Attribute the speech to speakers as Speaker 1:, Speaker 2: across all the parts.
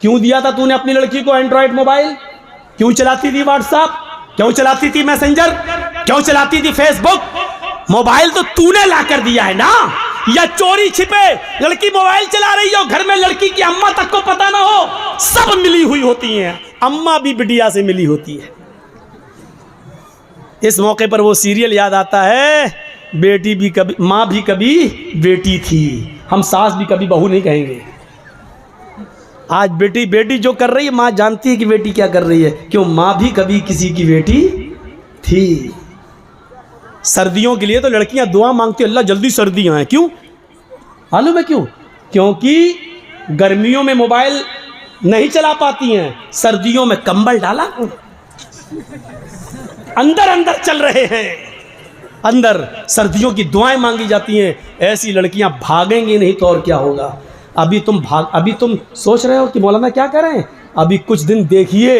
Speaker 1: क्यों दिया था तूने अपनी लड़की को एंड्रॉयड मोबाइल? क्यों चलाती थी व्हाट्सएप? क्यों चलाती थी मैसेंजर? क्यों चलाती थी फेसबुक? मोबाइल तो तूने ला कर दिया है ना। या चोरी छिपे लड़की मोबाइल चला रही हो, घर में लड़की की अम्मा तक को पता ना हो, सब मिली हुई होती हैं, अम्मा भी बिटिया से मिली होती है। इस मौके पर वो सीरियल याद आता है, बेटी भी कभी माँ भी कभी बेटी थी। हम सास भी कभी बहू नहीं कहेंगे। आज बेटी बेटी जो कर रही है, माँ जानती है कि बेटी क्या कर रही है। क्यों? माँ भी कभी किसी की बेटी थी। सर्दियों के लिए तो लड़कियां दुआ मांगती है, अल्लाह जल्दी सर्दियां हैं। क्यों मालूम है क्यों? क्योंकि गर्मियों में मोबाइल नहीं चला पाती हैं, सर्दियों में कंबल डाला, अंदर अंदर चल रहे हैं, अंदर सर्दियों की दुआएं मांगी जाती हैं। ऐसी लड़कियां भागेंगी नहीं तो और क्या होगा। अभी तुम सोच रहे हो कि मौलाना क्या करें, अभी कुछ दिन देखिए,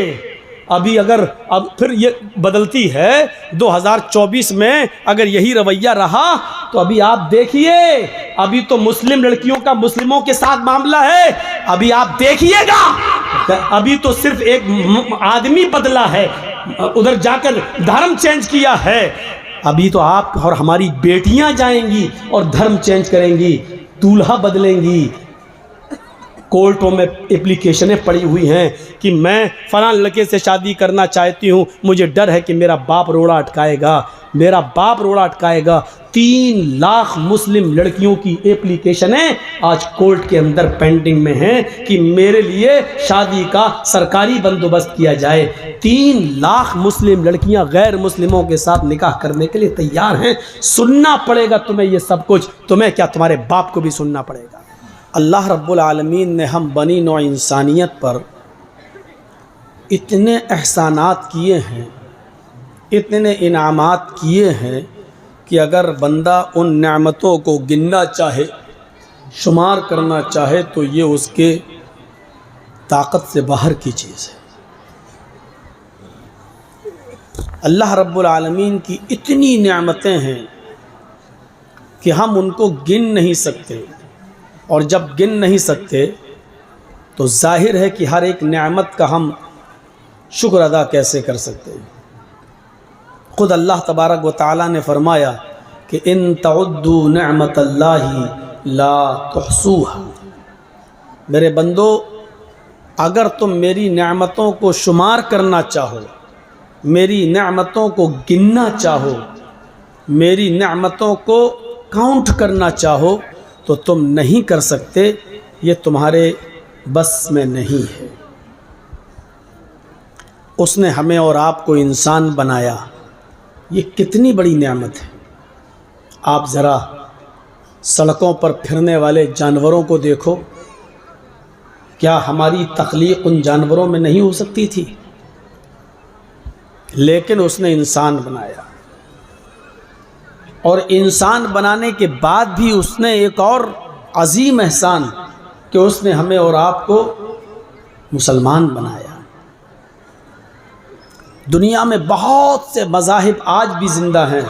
Speaker 1: अभी अगर अब फिर ये बदलती है 2024 में, अगर यही रवैया रहा तो अभी आप देखिए, अभी तो मुस्लिम लड़कियों का मुस्लिमों के साथ मामला है, अभी आप देखिएगा। अभी तो सिर्फ एक आदमी बदला है, उधर जाकर धर्म चेंज किया है। अभी तो आप और हमारी बेटियां जाएंगी और धर्म चेंज करेंगी, दूल्हा बदलेंगी। कोर्टों में एप्लीकेशनें पड़ी हुई हैं कि मैं फलां लड़के से शादी करना चाहती हूँ, मुझे डर है कि मेरा बाप रोड़ा अटकाएगा, मेरा बाप रोड़ा अटकाएगा। 3 लाख मुस्लिम लड़कियों की एप्लीकेशनें आज कोर्ट के अंदर पेंडिंग में हैं कि मेरे लिए शादी का सरकारी बंदोबस्त किया जाए। 3 लाख मुस्लिम लड़कियां गैर मुस्लिमों के साथ निकाह करने के लिए तैयार हैं। सुनना पड़ेगा तुम्हें ये सब कुछ, तुम्हें क्या तुम्हारे बाप को भी सुनना पड़ेगा। अल्लाह रब्बुल आलमीन ने हम बनी नौ इंसानियत पर इतने एहसानात किए हैं, इतने इनामात किए हैं कि अगर बंदा उन नेमतों को गिनना चाहे, शुमार करना चाहे, तो ये उसके ताकत से बाहर की चीज़ है। अल्लाह रब्बुल आलमीन की इतनी नेमतें हैं कि हम उनको गिन नहीं सकते, और जब गिन नहीं सकते तो जाहिर है कि हर एक नेमत का हम शुक्र अदा कैसे कर सकते हैं। खुद अल्लाह तबारक व तआला ने फरमाया कि इन तउद्दू निअमतल्लाहि ला तुहसूहा। मेरे बंदो, अगर तुम मेरी नेमतों को शुमार करना चाहो, मेरी नेमतों को गिनना चाहो, मेरी नेमतों को काउंट करना चाहो, तो तुम नहीं कर सकते। ये तुम्हारे बस में नहीं है। उसने हमें और आपको इंसान बनाया, ये कितनी बड़ी नेमत है। आप ज़रा सड़कों पर फिरने वाले जानवरों को देखो, क्या हमारी तख्लीक उन जानवरों में नहीं हो सकती थी? लेकिन उसने इंसान बनाया, और इंसान बनाने के बाद भी उसने एक और अजीम एहसान कि उसने हमें और आपको मुसलमान बनाया। दुनिया में बहुत से मज़ाहिब आज भी ज़िंदा हैं।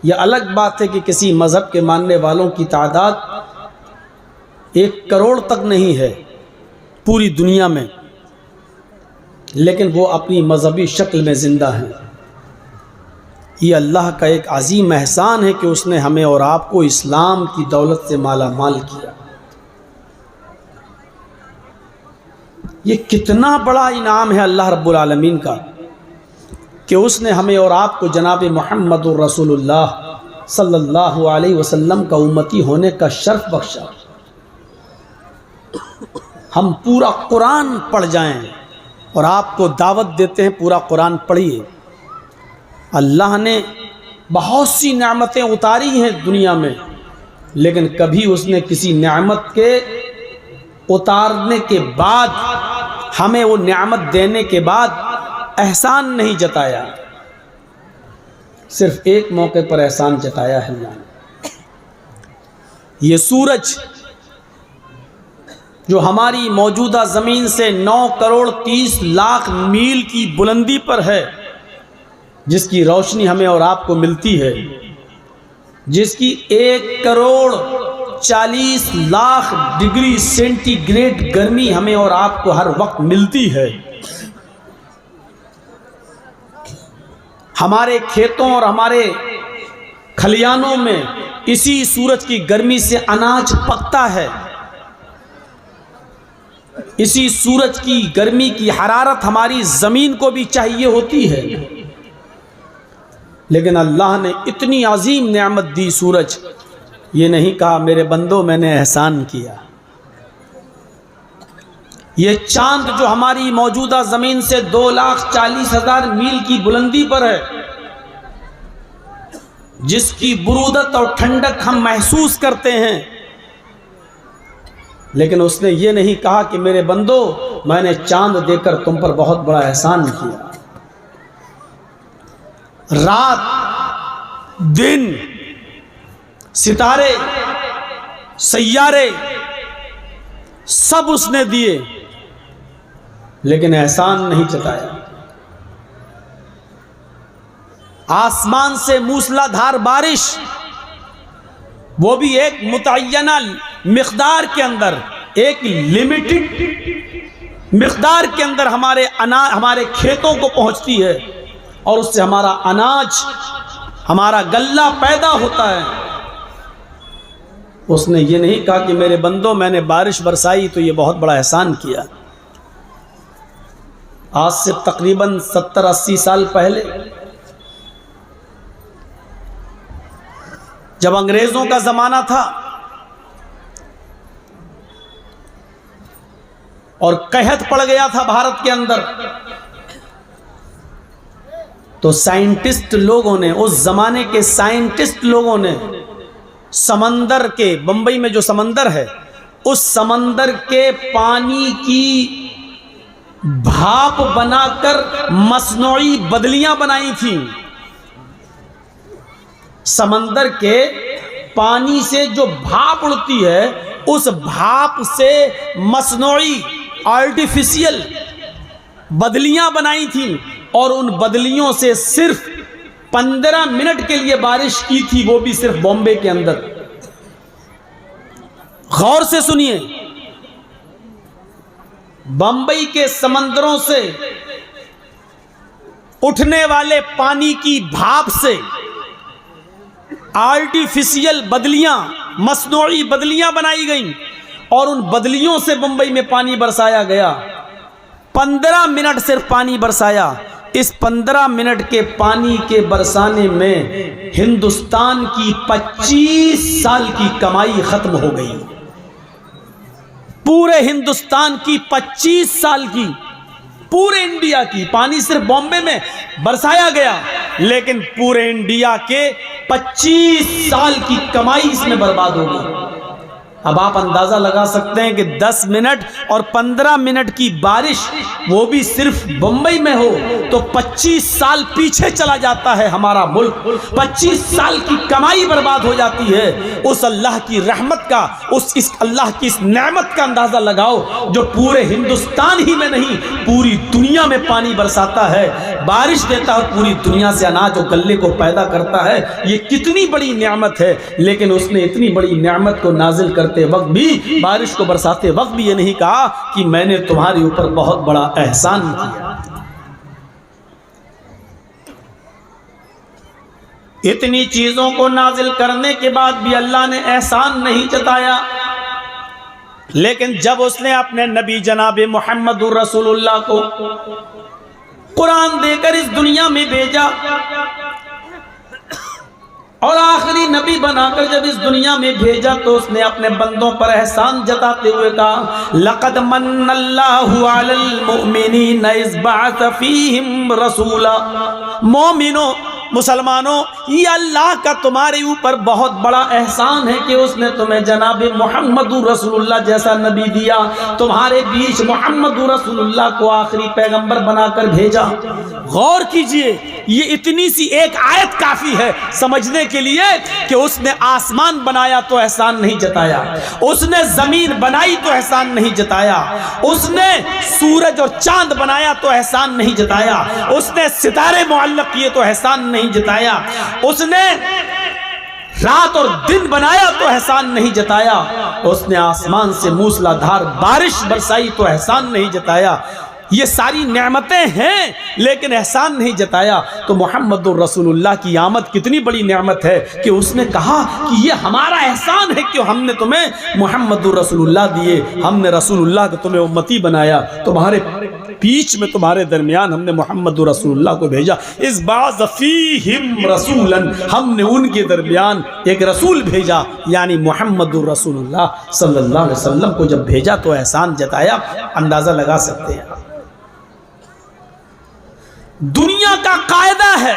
Speaker 1: यह अलग बात है कि किसी मज़हब के मानने वालों की तादाद 1 करोड़ तक नहीं है पूरी दुनिया में, लेकिन वो अपनी मजहबी शक्ल में ज़िंदा हैं। ये अल्लाह का एक अजीम एहसान है कि उसने हमें और आपको इस्लाम की दौलत से माला माल किया। ये कितना बड़ा इनाम है अल्लाह रब्बुल आलमीन का कि उसने हमें और आपको जनाब मुहम्मदुर रसूलुल्लाह सल्लल्लाहु अलैहि वसल्लम का उम्मती होने का शर्फ बख्शा। हम पूरा कुरान पढ़ जाएं, और आपको दावत देते हैं पूरा कुरान पढ़िए। अल्लाह ने बहुत सी नेमतें उतारी हैं दुनिया में, लेकिन कभी उसने किसी नेमत के उतारने के बाद, हमें वो नेमत देने के बाद एहसान नहीं जताया। सिर्फ एक मौके पर एहसान जताया है अल्लाह ने। ये सूरज जो हमारी मौजूदा ज़मीन से 9 करोड़ 30 लाख मील की बुलंदी पर है, जिसकी रोशनी हमें और आपको मिलती है, जिसकी 1 करोड़ 40 लाख डिग्री सेंटीग्रेड गर्मी हमें और आपको हर वक्त मिलती है। हमारे खेतों और हमारे खलियानों में इसी सूरज की गर्मी से अनाज पकता है। इसी सूरज की गर्मी की हरारत हमारी ज़मीन को भी चाहिए होती है। लेकिन अल्लाह ने इतनी अजीम नेमत दी सूरज, ये नहीं कहा मेरे बंदो मैंने एहसान किया। ये चांद जो हमारी मौजूदा ज़मीन से 2,40,000 मील की बुलंदी पर है, जिसकी बुरूदत और ठंडक हम महसूस करते हैं, लेकिन उसने ये नहीं कहा कि मेरे बंदो मैंने चांद देकर तुम पर बहुत बड़ा एहसान किया। रात दिन सितारे सैयारे सब उसने दिए, लेकिन एहसान नहीं जताया। आसमान से मूसलाधार बारिश, वो भी एक मुतय्यना मिक़दार के अंदर, एक लिमिटेड मिक़दार के अंदर हमारे खेतों को पहुंचती है और उससे हमारा अनाज, हमारा गल्ला पैदा होता है। उसने ये नहीं कहा कि मेरे बंदों मैंने बारिश बरसाई तो ये बहुत बड़ा एहसान किया। आज से तकरीबन 70-80 साल पहले जब अंग्रेजों का ज़माना था और कहत पड़ गया था भारत के अंदर, तो साइंटिस्ट लोगों ने, उस ज़माने के साइंटिस्ट लोगों ने समंदर के, बंबई में जो समंदर है, उस समंदर के पानी की भाप बनाकर मसनूई बदलियां बनाई थी। समंदर के पानी से जो भाप उड़ती है, उस भाप से मसनूई आर्टिफिशियल बदलियां बनाई थी और उन बदलियों से सिर्फ 15 मिनट के लिए बारिश की थी, वो भी सिर्फ बॉम्बे के अंदर। गौर से सुनिए, बंबई के समंदरों से उठने वाले पानी की भाप से आर्टिफिशियल बदलियां, मसनूई बदलियां बनाई गईं और उन बदलियों से बंबई में पानी बरसाया गया। 15 मिनट सिर्फ पानी बरसाया। इस 15 मिनट के पानी के बरसाने में हिंदुस्तान की 25 साल की कमाई खत्म हो गई। पूरे हिंदुस्तान की 25 साल की, पूरे इंडिया की। पानी सिर्फ बॉम्बे में बरसाया गया, लेकिन पूरे इंडिया के 25 साल की कमाई इसमें बर्बाद हो गई। अब आप अंदाजा लगा सकते हैं कि 10 मिनट और 15 मिनट की बारिश, वो भी सिर्फ बंबई में हो, तो 25 साल पीछे चला जाता है हमारा मुल्क। 25 साल की कमाई बर्बाद हो जाती है। उस अल्लाह की रहमत का, इस अल्लाह की इस नेमत का अंदाजा लगाओ जो पूरे हिंदुस्तान ही में नहीं, पूरी दुनिया में पानी बरसाता है, बारिश देता है, पूरी दुनिया से अनाज और गल्ले को पैदा करता है। ये कितनी बड़ी नेमत है। लेकिन उसने इतनी बड़ी नेमत को नाजिल करते वक्त भी, बारिश को बरसाते वक्त भी ये नहीं कहा कि मैंने तुम्हारे ऊपर बहुत बड़ा एहसान किया। इतनी चीजों को नाजिल करने के बाद भी अल्लाह ने एहसान नहीं जताया। लेकिन जब उसने अपने नबी जनाब मुहम्मदुर रसूलुल्लाह को कुरान देकर इस दुनिया में भेजा और आखिरी नबी बनाकर जब इस दुनिया में भेजा, तो उसने अपने बंदों पर एहसान जताते हुए कहा, लक़द मन्नल्लाहु अलल मुमिनीन इज़ बअस फ़ीहिम रसूला। मोमिनो, मुसलमानों, ये अल्लाह का तुम्हारे ऊपर बहुत बड़ा एहसान है कि उसने तुम्हें जनाब मुहम्मदुर रसूलुल्लाह जैसा नबी दिया, तुम्हारे बीच मुहम्मदुर रसूलुल्लाह को आखिरी पैगंबर बनाकर भेजा। गौर कीजिए, ये इतनी सी एक आयत काफी है समझने के लिए कि उसने आसमान बनाया तो एहसान नहीं जताया, उसने जमीन बनाई तो एहसान नहीं जताया, उसने सूरज और चांद बनाया तो एहसान नहीं जताया, उसने सितारे मुअल्लक़ किए तो एहसान नहीं जताया, उसने रात और दिन बनाया तो एहसान नहीं जताया, उसने आसमान से मूसलाधार बारिश बरसाई तो एहसान नहीं जताया। ये सारी नेमतें हैं लेकिन एहसान नहीं जताया। तो मोहम्मदुर रसूलुल्लाह की आमद कितनी बड़ी नेमत है कि उसने कहा कि ये हमारा एहसान है कि हमने तुम्हें मोहम्मदुर रसूलुल्लाह दिए, हमने रसूलुल्लाह को तुम्हें उम्मती बनाया, तुम्हारे बीच में तुम्हारे दरमियान हमने मोहम्मदुर रसूलुल्लाह को भेजा। इस बाज़फ़ीहिम रसूलन, हमने उनके दरमियान एक रसूल भेजा, यानी मोहम्मदुर रसूलुल्लाह सल्लल्लाहु अलैहि वसल्लम को जब भेजा तो एहसान जताया। अंदाज़ा लगा सकते हैं, दुनिया का कायदा है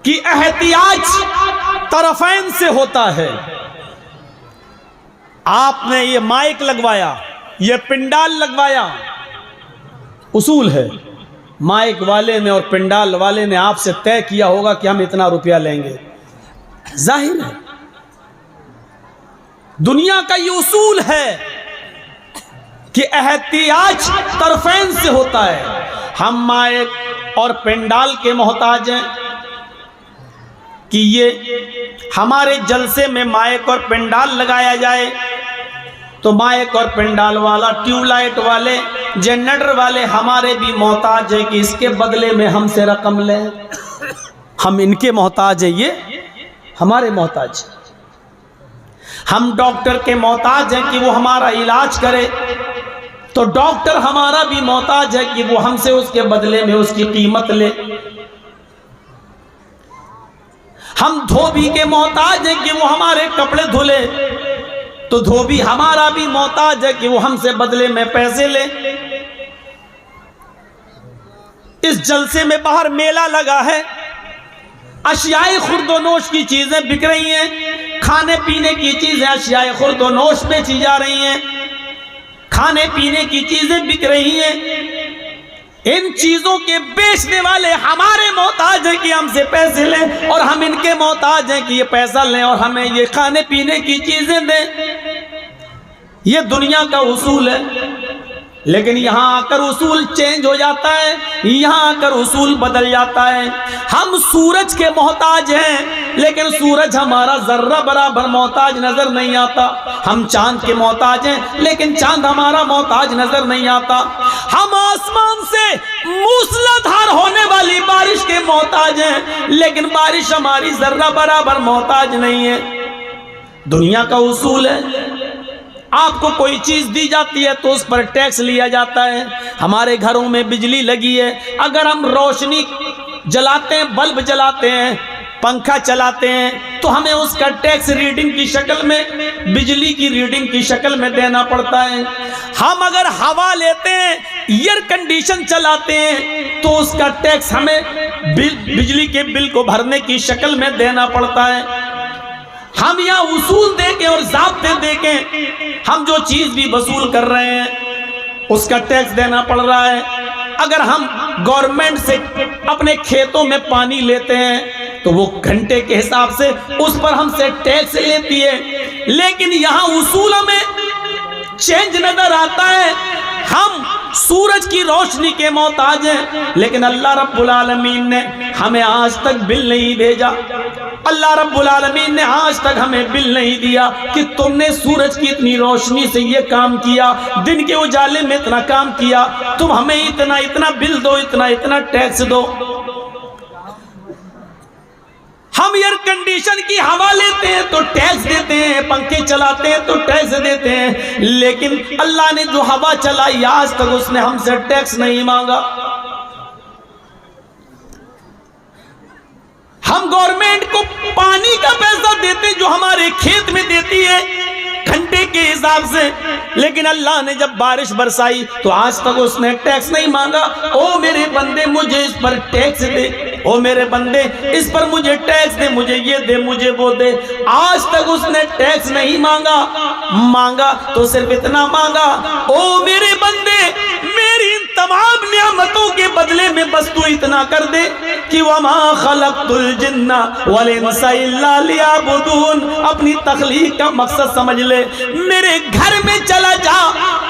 Speaker 1: कि एहतियाज तरफैन से होता है। आपने ये माइक लगवाया, ये पिंडाल लगवाया, उसूल है, माइक वाले ने और पिंडाल वाले ने आपसे तय किया होगा कि हम इतना रुपया लेंगे। जाहिर है दुनिया का ये उसूल है कि एहतियाज तरफैन से होता है। हम माइक और पिंडाल के मोहताज हैं कि ये हमारे जलसे में माइक और पिंडाल लगाया जाए, तो माइक और पिंडाल वाला, ट्यूबलाइट वाले, जनरेटर वाले हमारे भी मोहताज है कि इसके बदले में हमसे रकम लें। हम इनके मोहताज है, ये हमारे मोहताज। हम डॉक्टर के मोहताज हैं कि वो हमारा इलाज करे, तो डॉक्टर हमारा भी मोहताज है कि वो हमसे उसके बदले में उसकी कीमत ले। हम धोबी के मोहताज हैं कि वो हमारे कपड़े धुले, तो धोबी हमारा भी मोहताज है कि वो हमसे बदले में पैसे ले। इस जलसे में बाहर मेला लगा है, अशियाए खुर्दोनोश की चीजें बिक रही हैं, खाने पीने की चीजें अशियाए खुर्दोनोश बेची जा रही हैं, खाने पीने की चीजें बिक रही हैं। इन चीजों के बेचने वाले हमारे मोहताज हैं कि हमसे पैसे लें, और हम इनके मोहताज हैं कि ये पैसा लें और हमें ये खाने पीने की चीजें दें। ये दुनिया का उसूल है। लेकिन यहाँ आकर उसूल चेंज हो जाता है, यहाँ आकर उसूल बदल जाता है। हम सूरज के मोहताज हैं लेकिन सूरज हमारा जर्रा बराबर मोहताज नजर नहीं आता। हम चांद के मोहताज हैं लेकिन चांद हमारा मोहताज नजर नहीं आता। हम आसमान से मूसलाधार होने वाली बारिश के मोहताज हैं लेकिन बारिश हमारी जर्रा बराबर मोहताज नहीं है। दुनिया का उसूल है, आपको कोई चीज दी जाती है तो उस पर टैक्स लिया जाता है। हमारे घरों में बिजली लगी है, अगर हम रोशनी जलाते हैं, बल्ब जलाते हैं, पंखा चलाते हैं, तो हमें उसका टैक्स रीडिंग की शक्ल में, बिजली की रीडिंग की शक्ल में देना पड़ता है। हम अगर हवा लेते हैं, एयर कंडीशन चलाते हैं, तो उसका टैक्स हमें बिजली के बिल को भरने की शक्ल में देना पड़ता है। हम यहाँ उसूल देके और ज़ाब्ते देके हम जो चीज भी वसूल कर रहे हैं उसका टैक्स देना पड़ रहा है। अगर हम गवर्नमेंट से अपने खेतों में पानी लेते हैं तो वो घंटे के हिसाब से उस पर हमसे टैक्स लेती है। लेकिन यहाँ उसूल में चेंज नजर आता है। हम सूरज की रोशनी के मोहताज हैं लेकिन अल्लाह रब्बुल आलमीन ने हमें आज तक बिल नहीं भेजा। अल्लाह रब्बुल आलमीन ने आज तक हमें बिल नहीं दिया कि तुमने सूरज की इतनी रोशनी से ये काम किया, दिन के उजाले में इतना काम किया, तुम हमें इतना इतना बिल दो, इतना इतना टैक्स दो। हम एयर कंडीशन की हवा लेते हैं तो टैक्स देते हैं, पंखे चलाते हैं तो टैक्स देते हैं, लेकिन अल्लाह ने जो हवा चलाई आज तक उसने हमसे टैक्स नहीं मांगा। हम गवर्नमेंट को पानी का पैसा देते जो हमारे खेत में देती है घंटे के हिसाब से, लेकिन अल्लाह ने जब बारिश बरसाई तो आज तक उसने टैक्स नहीं मांगा। ओ मेरे बंदे मुझे इस पर टैक्स दे, ओ मेरे बंदे इस पर मुझे टैक्स दे, मुझे ये दे, मुझे वो दे। आज तक उसने टैक्स नहीं मांगा, मांगा तो सिर्फ इतना मांगा, ओ मेरे बंदे मेरी इन तमाम नियामतों के बदले में बस तू इतना कर दे कि वमा खलक़तुल जिन्ना वल इंसा इल्ला लियअबुदून। अपनी तख्लीक का मकसद समझ ले। मेरे घर में चला जा,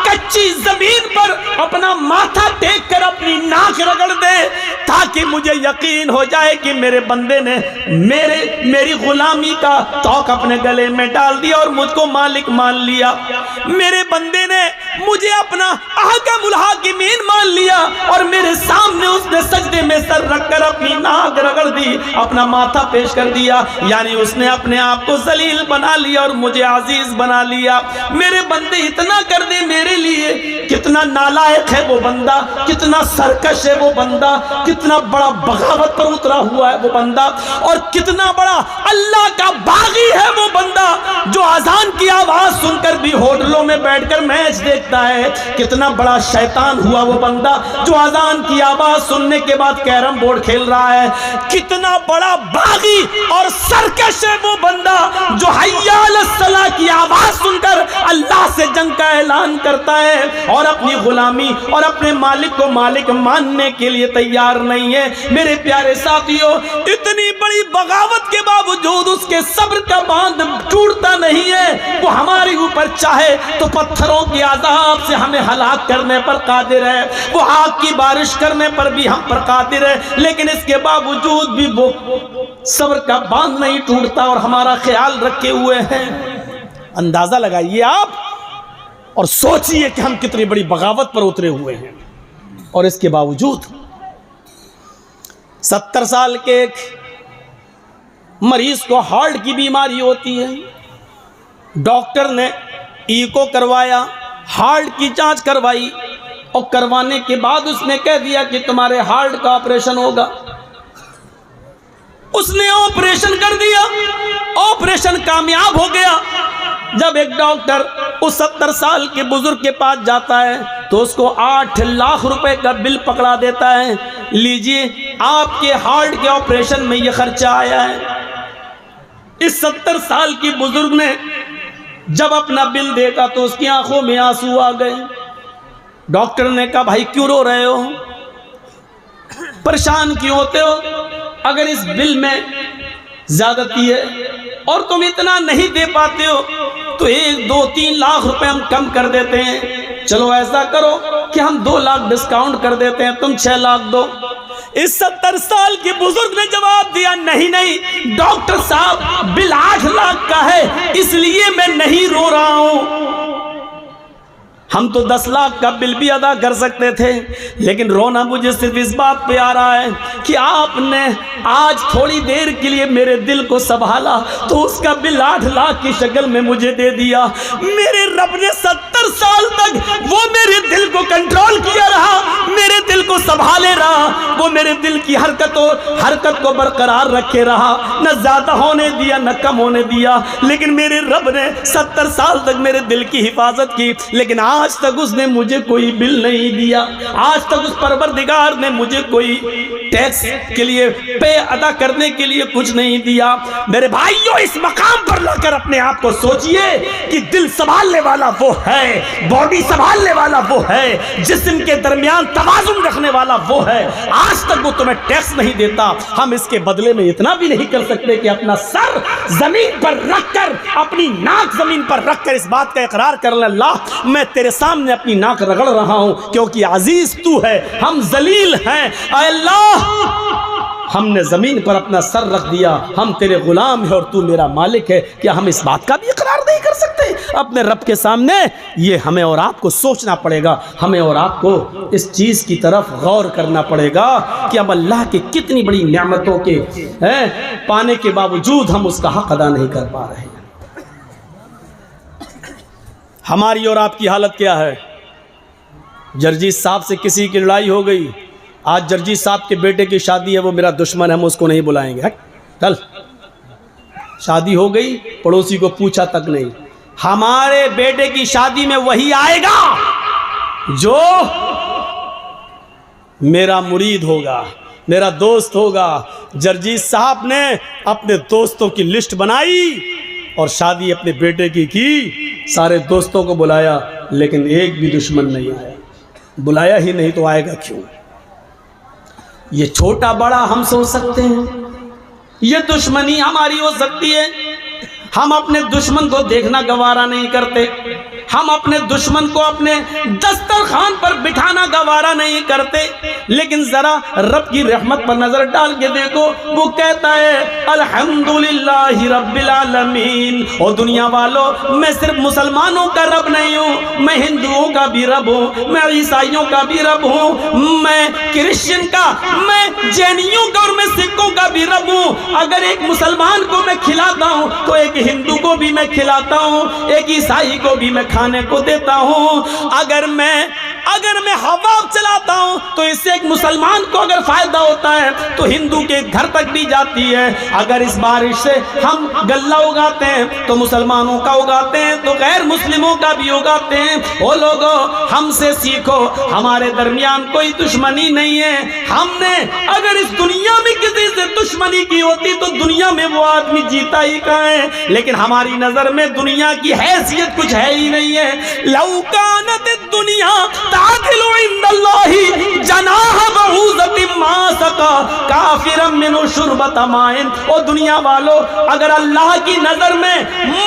Speaker 1: कच्ची जमीन पर अपना माथा टेक कर अपनी नाक रगड़ दे ताकि ताकि मुझे यकीन हो जाए कि मेरे बंदे ने मेरी गुलामी का तौक अपने गले में डाल दिया और मुझको मालिक मान लिया। मेरे बंदे ने मुझे अपना अहकमुल हाकिमीन मान लिया और मेरे सामने उसने सजदे में सर रखकर अपनी नाक रगड़ दी, अपना माथा पेश कर दिया। यानी उसने अपने आप को जलील बना लिया और मुझे अजीज बना लिया। मेरे बंदे इतना कर दे मेरे लिए, कितना नालायक है वो बंदा, कितना सरकश है वो बंदा, कितना बड़ा बगावत पर उतरा हुआ है वो बंदा, और कितना बड़ा अल्लाह का बागी है वो बंदा जो अजान की आवाज सुनकर भी होटलों में बैठकर मैच देखता है। कितना बड़ा शैतान हुआ वो बंदा जो अजान की आवाज सुनने के बाद कैरम बोर्ड खेल रहा है। कितना बड़ा बागी और सरकश है वो बंदा जो हय्या अलस सलाह की आवाज सुनकर अल्लाह से जंग का ऐलान करता है और अपनी गुलामी और अपने मालिक को मालिक मानने के लिए तैयार नहीं है। मेरे प्यारे साथियों, इतनी बड़ी बगावत के बावजूद उसके सब्र का बांध टूटता नहीं है। वो हमारे ऊपर चाहे तो पत्थरों के अज़ाब से हमें हलाक करने पर कादिर है, वो आग की बारिश करने पर भी हम पर कादिर है, लेकिन इसके बावजूद भी वो सब्र का बांध नहीं टूटता और हमारा ख्याल रखे हुए हैं। अंदाजा लगाइए आप और सोचिए कि हम कितनी बड़ी बगावत पर उतरे हुए हैं। और इसके बावजूद 70 साल के एक मरीज को हार्ट की बीमारी होती है, डॉक्टर ने ईको करवाया, हार्ट की जांच करवाई और करवाने के बाद उसने कह दिया कि तुम्हारे हार्ट का ऑपरेशन होगा। उसने ऑपरेशन कर दिया, ऑपरेशन कामयाब हो गया। जब एक डॉक्टर उस 70 साल के बुजुर्ग के पास जाता है तो उसको 8 लाख रुपए का बिल पकड़ा देता है, लीजिए आपके हार्ट के ऑपरेशन में ये खर्चा आया है। इस 70 साल की बुजुर्ग ने जब अपना बिल देखा तो उसकी आंखों में आंसू आ गए। डॉक्टर ने कहा, भाई क्यों रो रहे हो, परेशान क्यों होते हो? अगर इस बिल में ज्यादती है और तुम इतना नहीं दे पाते हो तो 1, 2, 3 लाख रुपए हम कम कर देते हैं। चलो ऐसा करो कि हम 2 लाख डिस्काउंट कर देते हैं, तुम 6 लाख दो। इस 70 साल के बुजुर्ग ने जवाब दिया, नहीं नहीं डॉक्टर साहब, बिल 8 लाख का है इसलिए मैं नहीं रो रहा हूं। हम तो 10 लाख का बिल भी अदा कर सकते थे, लेकिन रोना मुझे सिर्फ इस बात पे आ रहा है कि आपने आज थोड़ी देर के लिए मेरे दिल को संभाला तो उसका बिल 8 लाख की शक्ल में मुझे दे दिया। मेरे रब ने 70 साल तक वो मेरे दिल को कंट्रोल किया रहा, मेरे दिल को संभाले रहा, वो मेरे दिल की हरकत को बरकरार रखे रहा, न ज्यादा होने दिया न कम होने दिया। लेकिन मेरे रब ने 70 साल तक मेरे दिल की हिफाजत की, लेकिन आज तक उसने मुझे कोई बिल नहीं दिया। आज तक उस परवरदिगार ने मुझे कोई टैक्स के लिए पे अदा करने के लिए कुछ नहीं दिया। मेरे भाइयों, इस मकाम पर लाकर अपने आप को सोचिए कि दिल संभालने वाला वो है, बॉडी संभालने वाला वो है, जिस्म के दरमियान तवाजुन रखने वाला वो है। आज तक वो तुम्हें टैक्स नहीं देता। हम इसके बदले में इतना भी नहीं कर सकते कि अपना सर जमीन पर रखकर, अपनी नाक जमीन पर रखकर इस बात का इकरार कर ले, अल्लाह मैं तेरे सामने अपनी नाक रगड़ रहा हूं क्योंकि अजीज तू है, हम जलील हैं। अल्लाह, हमने जमीन पर अपना सर रख दिया, हम तेरे गुलाम हैं और तू मेरा मालिक है। क्या हम इस बात का भी इकरार नहीं कर सकते अपने रब के सामने? ये हमें और आपको सोचना पड़ेगा, हमें और आपको इस चीज की तरफ गौर करना पड़ेगा कि अब अल्लाह की कितनी बड़ी नेमतों के पाने के बावजूद हम उसका हक अदा नहीं कर पा रहे हैं। हमारी और आपकी हालत क्या है? जर्जी साहब से किसी की लड़ाई हो गई, आज जर्जी साहब के बेटे की शादी है, वो मेरा दुश्मन है, हम उसको नहीं बुलाएंगे। कल शादी हो गई, पड़ोसी को पूछा तक नहीं। हमारे बेटे की शादी में वही आएगा जो मेरा मुरीद होगा, मेरा दोस्त होगा। जर्जी साहब ने अपने दोस्तों की लिस्ट बनाई और शादी अपने बेटे की सारे दोस्तों को बुलाया, लेकिन एक भी दुश्मन नहीं आया। बुलाया ही नहीं तो आएगा क्यों? ये छोटा बड़ा हम सोच सकते हैं, ये दुश्मनी हमारी हो सकती है, हम अपने दुश्मन को देखना गवारा नहीं करते, हम अपने दुश्मन को अपने दस्तरखान पर बिठाना गवारा नहीं करते। लेकिन जरा रब की रहमत पर नजर डाल के देखो, वो कहता है अल्हम्दुलिल्लाहि रब्बिल आलमीन। और दुनिया वालों, मैं सिर्फ मुसलमानों का रब नहीं हूँ, मैं हिंदुओं का भी रब हूँ, मैं ईसाइयों का भी रब हूँ, मैं क्रिश्चियन का, मैं जैनियों का और मैं सिखों का भी रब हूँ। अगर एक मुसलमान को मैं खिलाता हूँ तो एक हिंदू को भी मैं खिलाता हूँ, एक ईसाई को भी मैं खाने को देता हूँ। अगर मैं हवा चलाता हूँ तो इससे एक मुसलमान को अगर फायदा होता है तो हिंदू के घर तक भी जाती है। अगर इस बारिश से हम गल्ला उगाते हैं तो मुसलमानों का उगाते हैं, तो गैर मुस्लिमों का भी उगाते हैं। ओ लोगों, हमसे सीखो, हमारे दरमियान कोई दुश्मनी नहीं है। हमने अगर इस दुनिया में किसी से दुश्मनी की होती तो दुनिया में वो आदमी जीता ही कहाँ है। लेकिन हमारी नजर में दुनिया की हैसियत कुछ है ही नहीं है। लौकानत दुनिया तादिलु इंदल्लाहि जनाह बऊज़तिन मा सका काफिरम मिनु शुरबत माइन। ओ दुनिया वालों, अगर अल्लाह की नजर में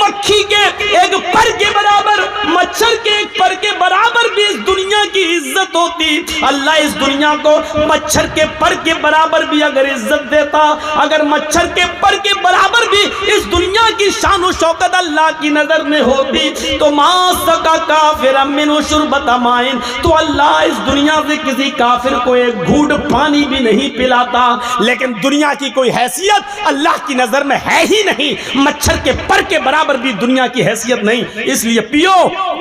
Speaker 1: मक्खी के एक पर के बराबर, मच्छर के एक पर के बराबर भी इस दुनिया की इज्जत होती, अल्लाह इस दुनिया को मच्छर के पर के बराबर भी अगर इज्जत देता, अगर मच्छर के पर के बराबर भी इस दुनिया की शान और शौकत अल्लाह की नजर में होती तो मा सका काफिरम मिनु शुरबत माइन, तो अल्लाह इस दुनिया से किसी काफिर को एक घूंट पानी भी नहीं पिलाता। लेकिन दुनिया की कोई हैसियत अल्लाह की नजर में है ही नहीं, मच्छर के पर के बराबर भी दुनिया की हैसियत नहीं। इसलिए पियो,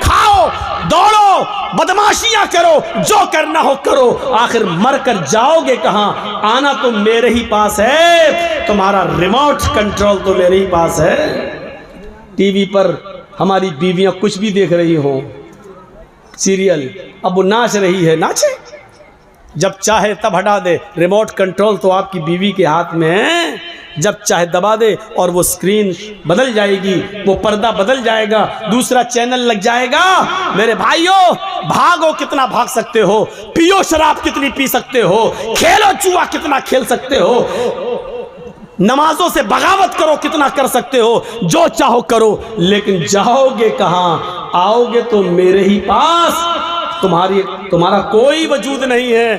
Speaker 1: खाओ, दौड़ो, बदमाशियां करो, जो करना हो करो, आखिर मर कर जाओगे कहां? आना तो मेरे ही पास है, तुम्हारा रिमोट कंट्रोल तो मेरे ही पास है। टीवी पर हमारी बीवियां कुछ भी देख रही हो, सीरियल, अब वो नाच रही है, नाचे, जब चाहे तब हटा दे। रिमोट कंट्रोल तो आपकी बीवी के हाथ में है, जब चाहे दबा दे और वो स्क्रीन बदल जाएगी, वो पर्दा बदल जाएगा, दूसरा चैनल लग जाएगा। मेरे भाइयों, भागो कितना भाग सकते हो, पियो शराब कितनी पी सकते हो, खेलो जुआ कितना खेल सकते हो, नमाजों से बगावत करो कितना कर सकते हो, जो चाहो करो, लेकिन जाओगे कहां? आओगे तो मेरे ही पास, तुम्हारा कोई वजूद नहीं है।